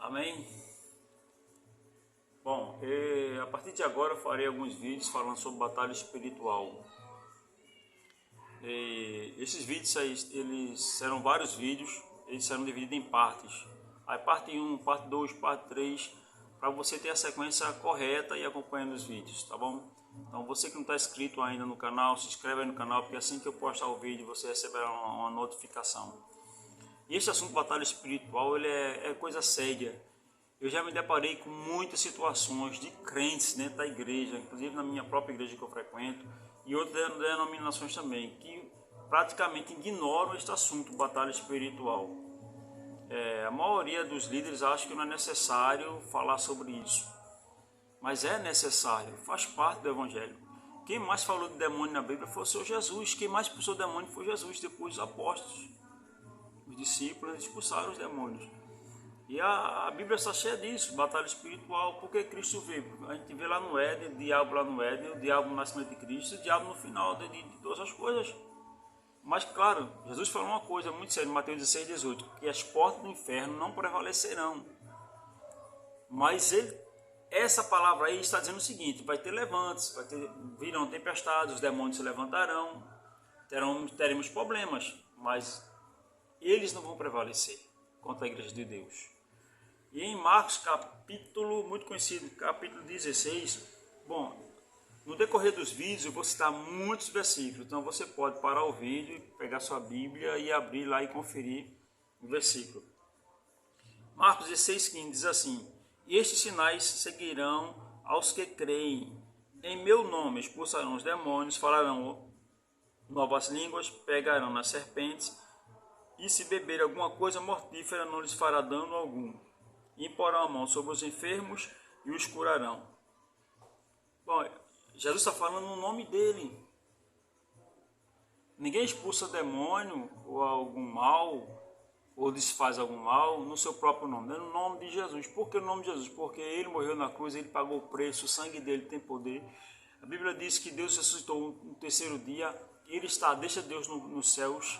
Amém? Bom, a partir de agora eu farei alguns vídeos falando sobre batalha espiritual. Esses vídeos aí, eles serão vários vídeos, eles serão divididos em partes. Aí parte 1, parte 2, parte 3, para você ter a sequência correta e acompanhando os vídeos, tá bom? Então você que não está inscrito ainda no canal, se inscreve aí no canal, porque assim que eu postar o vídeo você receberá uma notificação. E esse assunto batalha espiritual, ele é coisa séria. Eu já me deparei com muitas situações de crentes dentro da igreja, inclusive na minha própria igreja que eu frequento, e outras denominações também, que praticamente ignoram este assunto, batalha espiritual. A maioria dos líderes acha que não é necessário falar sobre isso, mas é necessário, faz parte do evangelho. Quem mais falou de demônio na Bíblia foi o Senhor Jesus, quem mais expulsou demônio foi Jesus, depois os apóstolos. Os discípulos expulsaram os demônios. E a Bíblia está cheia disso, batalha espiritual, porque Cristo veio. A gente vê lá no Éden, o diabo lá no Éden, o diabo no nascimento de Cristo, o diabo no final de todas as coisas. Mas claro, Jesus falou uma coisa muito séria, em Mateus 16, 18, que as portas do inferno não prevalecerão. Mas essa palavra aí está dizendo o seguinte: vai ter levantes, virão tempestades, os demônios se levantarão, teremos problemas, mas eles não vão prevalecer contra a igreja de Deus. E em Marcos, capítulo muito conhecido, capítulo 16, bom, no decorrer dos vídeos eu vou citar muitos versículos, então você pode parar o vídeo, pegar sua Bíblia e abrir lá e conferir o versículo. Marcos 16, 15 diz assim: e estes sinais seguirão aos que creem, em meu nome expulsarão os demônios, falarão novas línguas, pegarão nas serpentes, e se beber alguma coisa mortífera não lhes fará dano algum. Imporão a mão sobre os enfermos e os curarão. Bom, Jesus está falando no nome dele. Ninguém expulsa demônio ou algum mal, ou desfaz algum mal no seu próprio nome. É no nome de Jesus. Por que o nome de Jesus? Porque ele morreu na cruz, ele pagou o preço, o sangue dele tem poder. A Bíblia diz que Deus ressuscitou no terceiro dia, ele está, deixa Deus nos céus.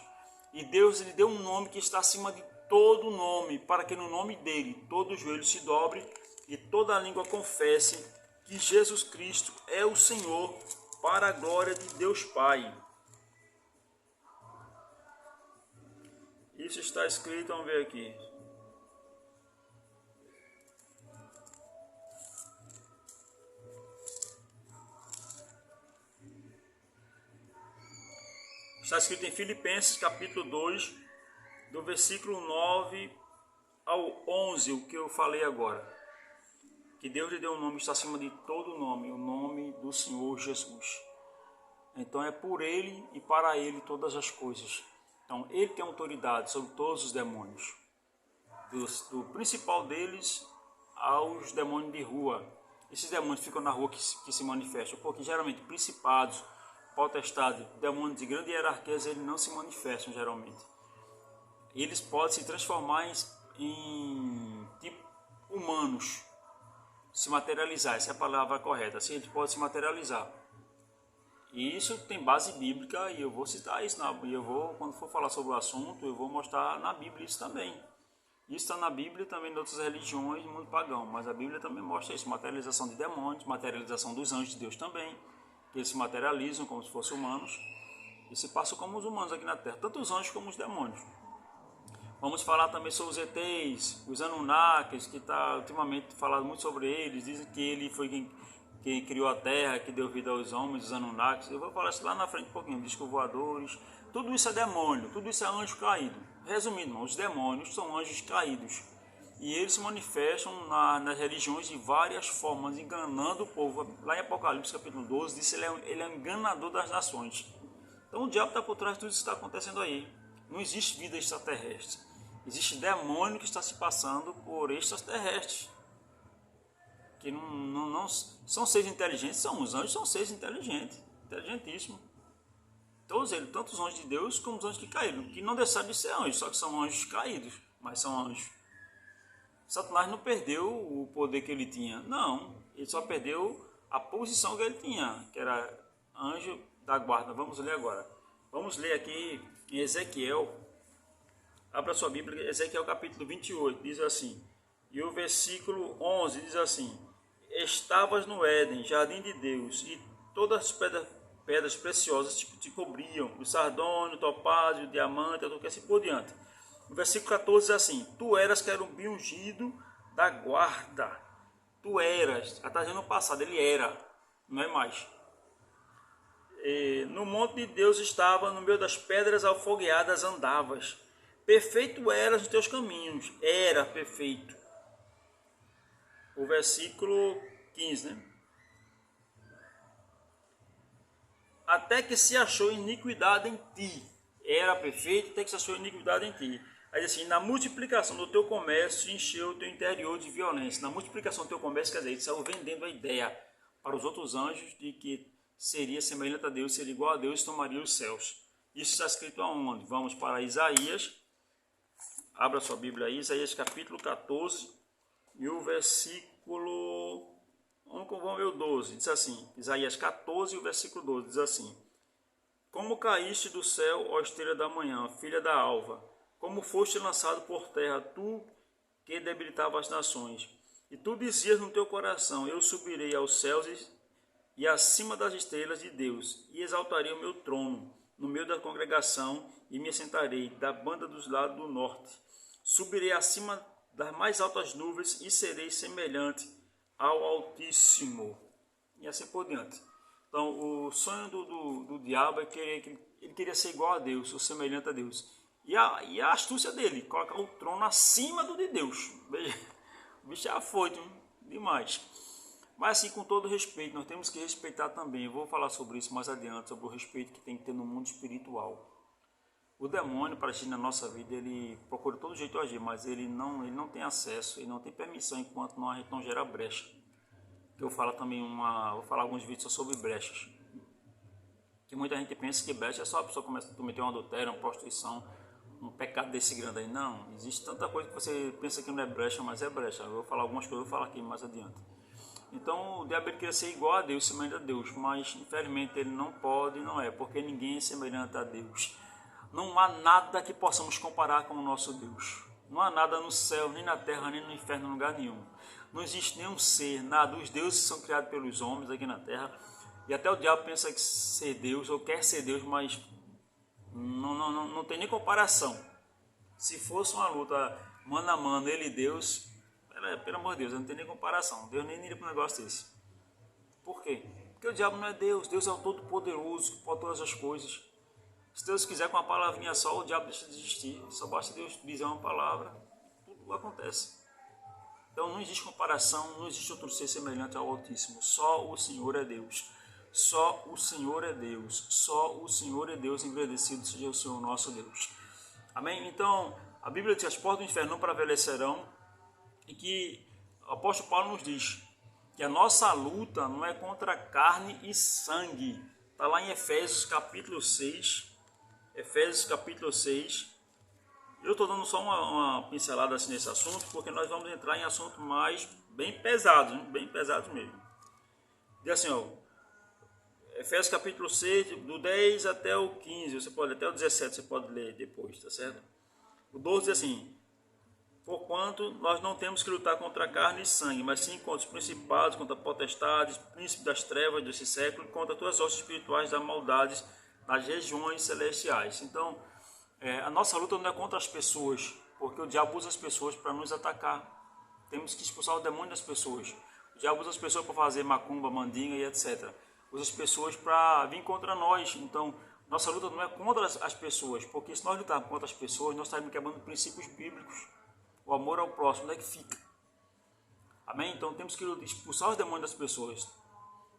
E Deus lhe deu um nome que está acima de todo nome, para que no nome dele todo joelho se dobre e toda língua confesse que Jesus Cristo é o Senhor, para a glória de Deus Pai. Isso está escrito, vamos ver aqui. Está escrito em Filipenses capítulo 2, do versículo 9 ao 11, o que eu falei agora. Que Deus lhe deu um nome que está acima de todo nome, o nome do Senhor Jesus. Então é por ele e para ele todas as coisas. Então ele tem autoridade sobre todos os demônios. Do principal deles aos demônios de rua. Esses demônios ficam na rua que se manifestam, porque geralmente principados, potestade, demônios de grande hierarquia, eles não se manifestam geralmente. Eles podem se transformar em tipo humanos, se materializar, essa é a palavra correta, assim, eles podem se materializar. E isso tem base bíblica e eu vou citar isso, quando for falar sobre o assunto, eu vou mostrar na Bíblia isso também. Isso está na Bíblia também em outras religiões do mundo pagão, mas a Bíblia também mostra isso, materialização de demônios, materialização dos anjos de Deus também, que eles se materializam como se fossem humanos e se passam como os humanos aqui na Terra, tanto os anjos como os demônios. Vamos falar também sobre os ETs, os Anunnakis, que está ultimamente falado muito sobre eles, dizem que ele foi quem criou a Terra, que deu vida aos homens, os Anunnakis. Eu vou falar isso lá na frente um pouquinho, discos voadores, tudo isso é demônio, tudo isso é anjo caído. Resumindo, os demônios são anjos caídos e eles se manifestam nas religiões de várias formas, enganando o povo. Lá em Apocalipse capítulo 12 diz que ele é um enganador das nações. Então o diabo está por trás de tudo isso que está acontecendo aí. Não existe vida extraterrestre, existe demônio que está se passando por extraterrestres, que não são seres inteligentes, são os anjos, são seres inteligentes, inteligentíssimos. Todos eles, tanto os anjos de Deus como os anjos que caíram, que não deixaram de ser anjos, só que são anjos caídos, mas são anjos. Satanás não perdeu o poder que ele tinha, não, ele só perdeu a posição que ele tinha, que era anjo da guarda. Vamos ler agora. Vamos ler aqui em Ezequiel. Abra sua Bíblia, Ezequiel capítulo 28, diz assim: E o versículo 11 diz assim: estavas no Éden, jardim de Deus, e todas as pedras preciosas te cobriam, o sardônio, o topázio, o diamante, e assim por diante. O versículo 14 diz assim: tu eras querubim ungido da guarda. Tu eras, está dizendo no passado, ele era, não é mais. E no monte de Deus estava, no meio das pedras alfogueadas andavas. Perfeito eras os teus caminhos, era perfeito. O versículo 15, né? Até que se achou iniquidade em ti. Era perfeito, até que se achou iniquidade em ti. Aí assim, na multiplicação do teu comércio, encheu o teu interior de violência. Na multiplicação do teu comércio, quer dizer, ele saiu vendendo a ideia para os outros anjos de que seria semelhante a Deus, seria igual a Deus e tomaria os céus. Isso está escrito aonde? Vamos para Isaías. Abra sua Bíblia aí, Isaías capítulo 14 e o versículo... Vamos ver o 12, diz assim, Isaías 14 e o versículo 12, diz assim: como caíste do céu, ó estrela da manhã, filha da alva, como foste lançado por terra, tu que debilitava as nações. E tu dizias no teu coração: eu subirei aos céus e acima das estrelas de Deus, e exaltarei o meu trono no meio da congregação, e me assentarei da banda dos lados do norte. Subirei acima das mais altas nuvens, e serei semelhante ao Altíssimo. E assim por diante. Então, o sonho do diabo é que ele queria ser igual a Deus, ou semelhante a Deus. E a astúcia dele, colocar o trono acima do de Deus. O bicho é afoito, demais. Mas assim, com todo respeito, nós temos que respeitar também. Eu vou falar sobre isso mais adiante, sobre o respeito que tem que ter no mundo espiritual. O demônio, para agir na nossa vida, ele procura todo jeito de agir, mas ele não tem acesso, ele não tem permissão enquanto a gente não gera brecha. Eu falo também vou falar alguns vídeos sobre brechas. Que muita gente pensa que brecha é só a pessoa começa a cometer um adultério, uma prostituição, um pecado desse grande aí. Não, existe tanta coisa que você pensa que não é brecha, mas é brecha. Eu vou falar algumas coisas, eu vou falar aqui mais adiante. Então o diabo queria ser igual a Deus, semelhante a Deus, mas infelizmente ele não pode e não é, porque ninguém é semelhante a Deus. Não há nada que possamos comparar com o nosso Deus. Não há nada no céu, nem na terra, nem no inferno, em lugar nenhum. Não existe nenhum ser, nada. Os deuses são criados pelos homens aqui na terra. E até o diabo pensa que ser Deus, ou quer ser Deus, mas não tem nem comparação. Se fosse uma luta mano a mano, ele e Deus, pelo amor de Deus, não tem nem comparação. Deus nem iria para um negócio desse. Por quê? Porque o diabo não é Deus. Deus é o Todo-Poderoso, que pode todas as coisas. Se Deus quiser com uma palavrinha só, o diabo deixa de existir. Só basta Deus dizer uma palavra, tudo acontece. Então não existe comparação, não existe outro ser semelhante ao Altíssimo. Só o Senhor é Deus. Só o Senhor é Deus. Só o Senhor é Deus, engrandecido seja o Senhor nosso Deus. Amém? Então, a Bíblia diz que as portas do inferno não prevalecerão, e que o apóstolo Paulo nos diz que a nossa luta não é contra carne e sangue. Está lá em Efésios capítulo 6. Efésios capítulo 6. Eu estou dando só uma pincelada assim nesse assunto, porque nós vamos entrar em assuntos mais bem pesados, bem pesados mesmo. Diz assim, ó, Efésios capítulo 6, do 10 até o 15, você pode, até o 17 você pode ler depois, tá certo? O 12 diz assim: porquanto nós não temos que lutar contra carne e sangue, mas sim contra os principados, contra potestades, príncipes das trevas desse século, contra todas as hostes espirituais das maldades nas regiões celestiais. Então, a nossa luta não é contra as pessoas, porque o diabo usa as pessoas para nos atacar. Temos que expulsar o demônio das pessoas. O diabo usa as pessoas para fazer macumba, mandinga e etc. Usa as pessoas para vir contra nós. Então, nossa luta não é contra as pessoas, porque se nós lutarmos contra as pessoas, nós estaremos quebrando princípios bíblicos. O amor ao próximo, onde é que fica? Amém? Então, temos que expulsar os demônios das pessoas.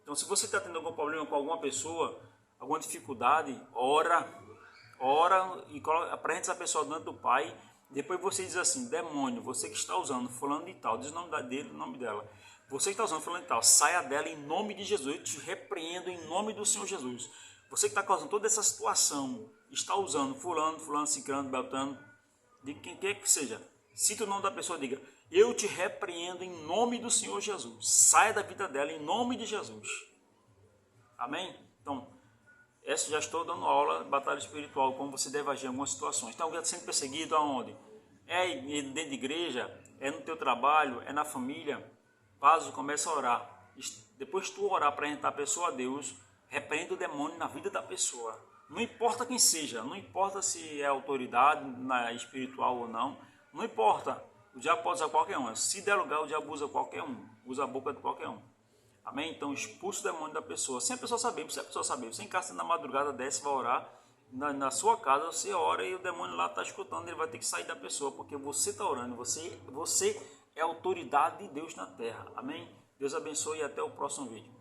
Então, se você está tendo algum problema com alguma pessoa, alguma dificuldade, ora e apresenta essa pessoa diante do Pai. Depois você diz assim: demônio, você que está usando fulano de tal, diz o nome dele, o nome dela. Você que está usando fulano de tal, saia dela em nome de Jesus. Eu te repreendo em nome do Senhor Jesus. Você que está causando toda essa situação, está usando fulano, ciclano, beltrano, de quem quer que seja. Cita o nome da pessoa, diga: eu te repreendo em nome do Senhor Jesus. Saia da vida dela em nome de Jesus. Amém? Então, já estou dando aula de batalha espiritual, como você deve agir em algumas situações. Tem alguém sendo perseguido aonde? É dentro de igreja, é no teu trabalho, é na família. Paz, começa a orar. Depois tu orar para apresentar a pessoa a Deus, repreende o demônio na vida da pessoa. Não importa quem seja, não importa se é autoridade espiritual ou não, não importa. O diabo pode usar qualquer um. Se der lugar, o diabo usa qualquer um. Usa a boca de qualquer um. Amém? Então expulsa o demônio da pessoa. Sem a pessoa saber, sem a pessoa saber. Você em casa na madrugada desce, vai orar. Na sua casa você ora e o demônio lá está escutando. Ele vai ter que sair da pessoa, porque você está orando. Você é a autoridade de Deus na terra. Amém? Deus abençoe e até o próximo vídeo.